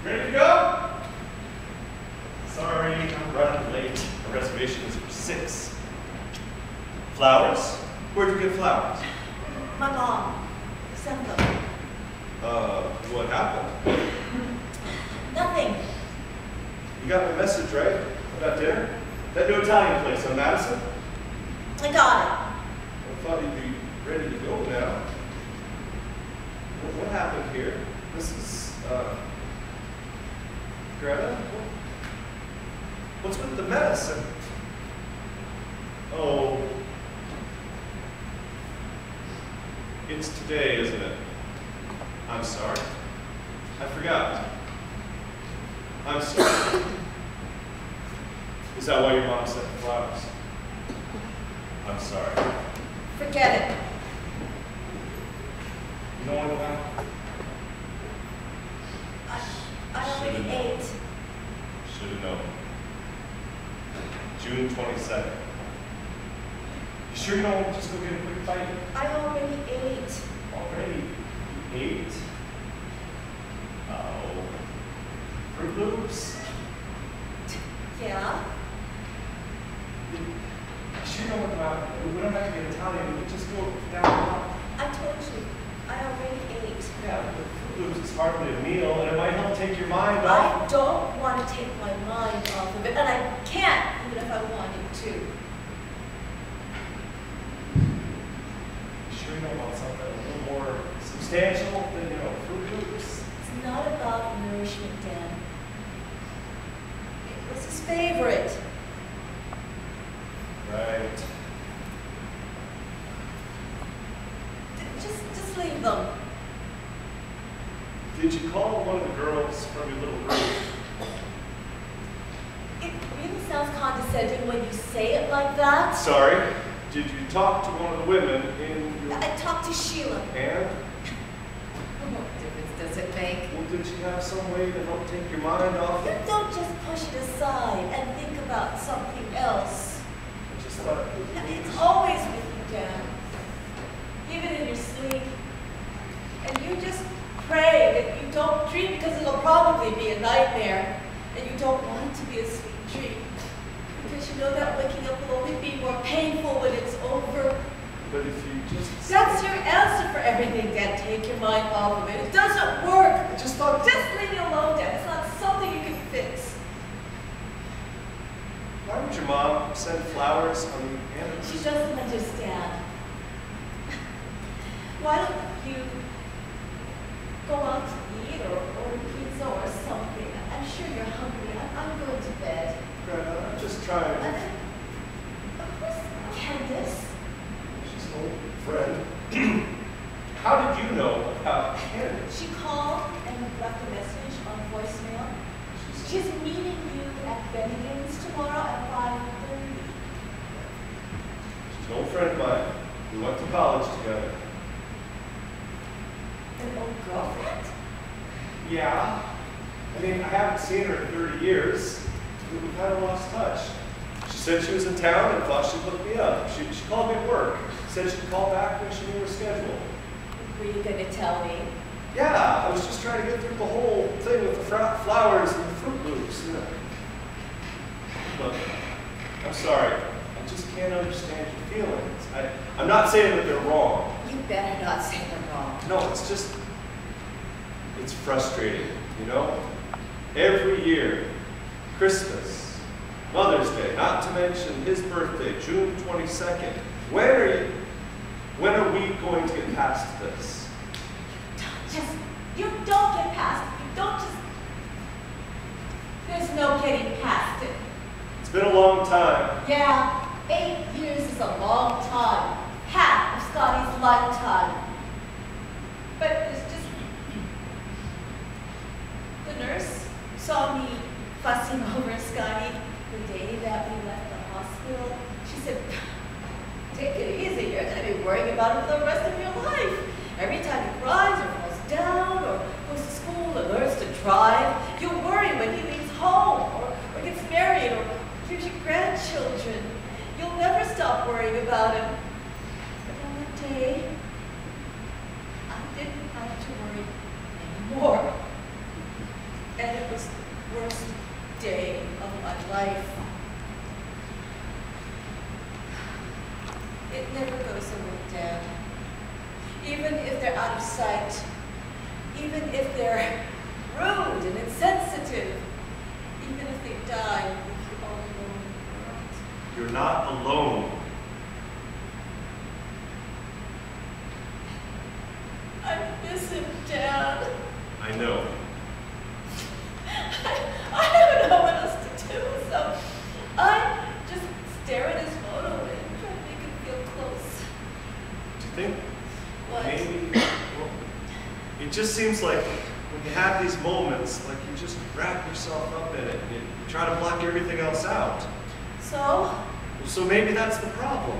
Ready to go? Sorry, I'm running late. The reservation is for 6. Flowers? Where'd you get flowers? My mom sent them. What happened? Nothing. You got my message, right? About dinner? That new Italian place on Madison? I got I thought you'd be ready to go now. What happened here? This is, Greta? What's with the mess? Oh. It's today, isn't it? I'm sorry. I forgot. I'm sorry. Is that why your mom sent the flowers? I'm sorry. it. Forget it. You know what? I already ate. Should have known. June 22nd. You sure you don't want to just go get a quick bite? I already ate. Already? You ate? Oh. Fruit Loops? Yeah? You sure you don't want to go out? We don't have to get Italian. We can just go down. I told you. I already ate. Yeah, but Fruit Loops is hardly a meal, and it might help take your mind off. I don't want to take my mind off of it, and I can't, even if I wanted to. You sure you don't want something a little more substantial than, Fruit Loops? It's not about nourishment, Dan. It was his favorite. Right. Just leave them. Did you call one of the girls from your little group? It really sounds condescending when you say it like that. Sorry. Did you talk to one of the women in your... I talked to Sheila. And? What difference does it make? Well, did she have some way to help take your mind off You it? don't just push it aside and think about something else. I just thought... It's always with you, Dan. Even in your sleep. And you just pray that you don't dream because it'll probably be a nightmare. And you don't want it to be a sweet dream. Because you know that waking up will only be more painful when it's over. But if you just... That's your answer for everything, Dan. Take your mind off of it. It doesn't work. I just thought... Just leave me alone, Dan. It's not something you can fix. Why would your mom send flowers on the She anniversary? doesn't understand. Why don't you go out to eat or order pizza or something? I'm sure you're hungry. I'm going to bed. Greta, I'm just trying. And then, of course, Candace. She's an old friend. How did you know about Candace? She called and left a message on voicemail. She's meeting you at Bennigan's tomorrow at 5:30. She's an old friend of mine. We went to college together. An old girlfriend? Yeah. I mean, I haven't seen her in 30 years. We kind of lost touch. She said she was in town and thought she'd look me up. She called me at work. Said she'd call back when she knew her schedule. Were you going to tell me? Yeah, I was just trying to get through the whole thing with the flowers and the Fruit Loops. Look, I'm sorry. I just can't understand your feelings. I'm not saying that they're wrong. You better not say they're wrong. No, it's just, it's frustrating, Every year, Christmas, Mother's Day, not to mention his birthday, June 22nd. When are we going to get past this? You don't get past it. You don't just, there's no getting past it. It's been a long time. Yeah, 8 years is a long time. Half of Scotty's lifetime. But it's just, the nurse saw me fussing over Scotty the day that we left the hospital. She said, take it easy, you're going to be worrying about it for the rest of your life. Every time he cries or falls down or goes to school or learns to drive, you worry when he leaves home or gets married or gives you grandchildren. You'll never stop worrying about him. But on that day, I didn't have to worry anymore. And it was the worst day of my life. It never goes away, Dad. Even if they're out of sight, even if they're rude and insensitive, even if they die with you all alone in the world. You're not alone. I miss him, Dad. I know. I don't know what else to do, so I just stare at his photo and try to make him feel close. Do you think What? maybe, well, it just seems like when you have these moments, like you just wrap yourself up in it and you try to block everything else out. So? So maybe that's the problem.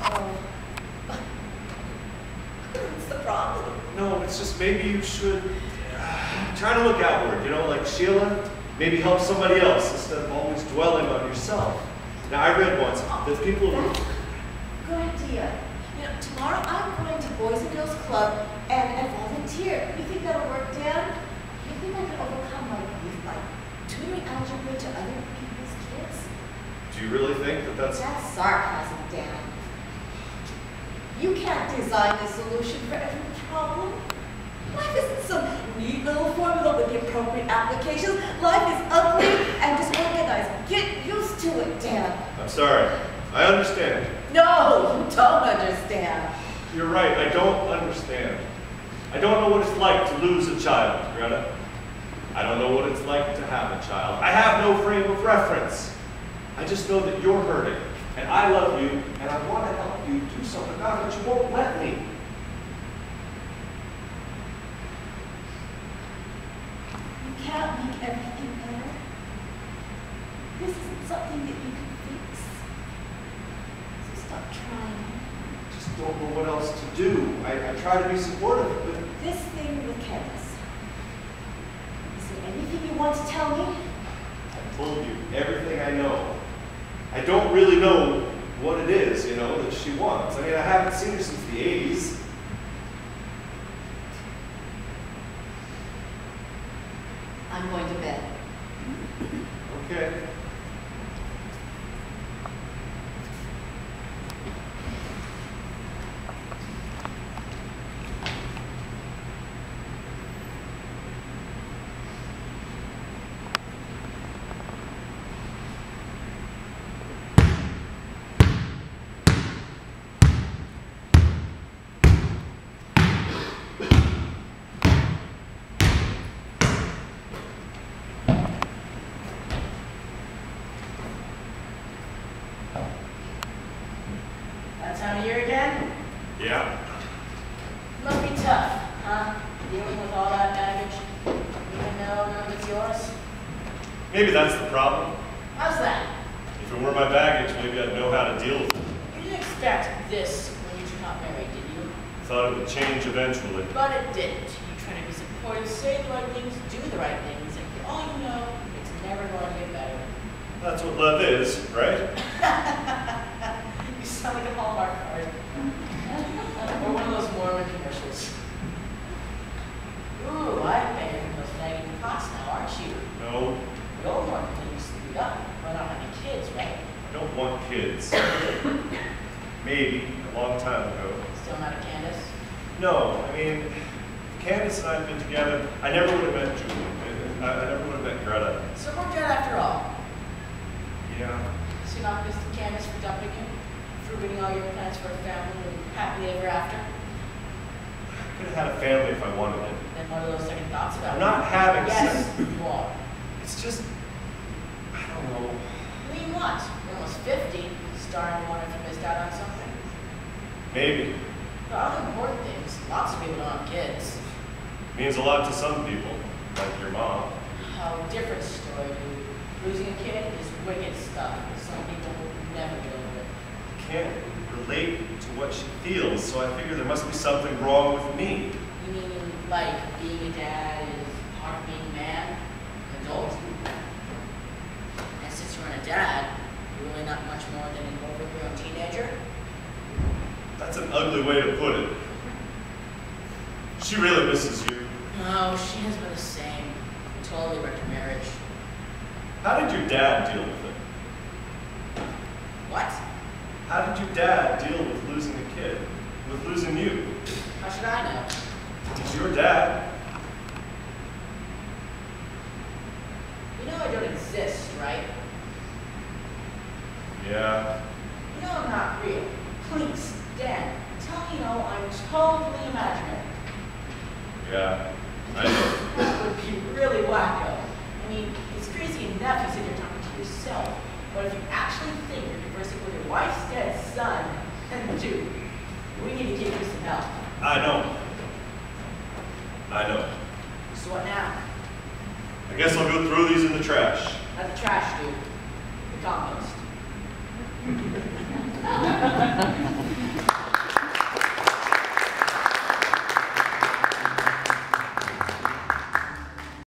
Oh. What's the problem? No, it's just maybe you should try to look outward, you know, like Sheila, maybe help somebody else instead of always dwelling on yourself. Now, I read once that people... That's a good idea. You know, tomorrow I'm going to Boys and Girls Club and volunteer. You think that'll work, Dan? You think I can overcome my grief by tutoring algebra to other people's kids? Do you really think that that's... That's sarcasm, Dan. You can't design a solution for every problem. Life isn't some neat little formula with the appropriate applications. Life is ugly and disorganized. Get used to it, Dan. I'm sorry. I understand. No, you don't understand. You're right. I don't understand. I don't know what it's like to lose a child, Greta. I don't know what it's like to have a child. I have no frame of reference. I just know that you're hurting, and I love you, and I want to help you do something about it, but you won't let me. You can't make everything better. This isn't something that you can fix. So stop trying. I just don't know what else to do. I try to be supportive, but... This thing with Candace. Is there anything you want to tell me? I told you everything I know. I don't really know what it is, you know, that she wants. I mean, I haven't seen her since the 80s. I'm going to bed. Okay. That time of year again? Yeah. Must be tough, huh? Dealing with all that baggage, even though none of it's yours. Maybe that's the problem. How's that? If it were my baggage, maybe I'd know how to deal with it. You didn't expect this when you got married, did you? Thought it would change eventually. But it didn't. You try to be supportive, say the right things, do the right things, and for all you know, it's never going to get better. That's what love is, right? You sound like a Hallmark card. Or one of those Mormon commercials. Ooh, I bet you're in those nagging pots now, aren't you? No, The old one used to be up. Why not have any kids, right? I don't want kids. Maybe, a long time ago. Still not a Candace? No, I mean, Candace and I have been together. I never would have met Julie. I never would have met Greta. So it worked out after all. Yeah. So you're not missing Candace for dumping you? For ruining all your plans for a family and happily ever after? I could have had a family if I wanted it. Then what are those second thoughts about? I'm not having Yes, sex. you are. It's just, I don't know. What do you want? You're almost 50, starting to wonder if you missed out on something. Maybe. But other important things, lots of people don't have kids. Means a lot to some people, like your mom. Oh, different story, dude. Losing a kid is wicked stuff. Some people will never deal with it. Can't relate to what she feels, so I figure there must be something wrong with me. You mean like being a dad is part of being a man, an adult? And since you're a dad, you're really not much more than an overgrown teenager? That's an ugly way to put it. She really misses you. No, she has been the same. totally wrecked your marriage. How did your dad deal with it? What? How did your dad deal with losing a kid? With losing you? How should I know? He's your dad. You know I don't exist, right? Yeah. You know I'm not real. Please, Dan, tell me I'm totally imaginary. Yeah. I know. That would be really wacko. I mean, it's crazy enough you said you're talking to yourself, but if you actually think you're conversing with your wife's dead son, then dude, we need to give you some help. I know. I know. So what now? I guess I'll go throw these in the trash. Not the trash, dude. The compost.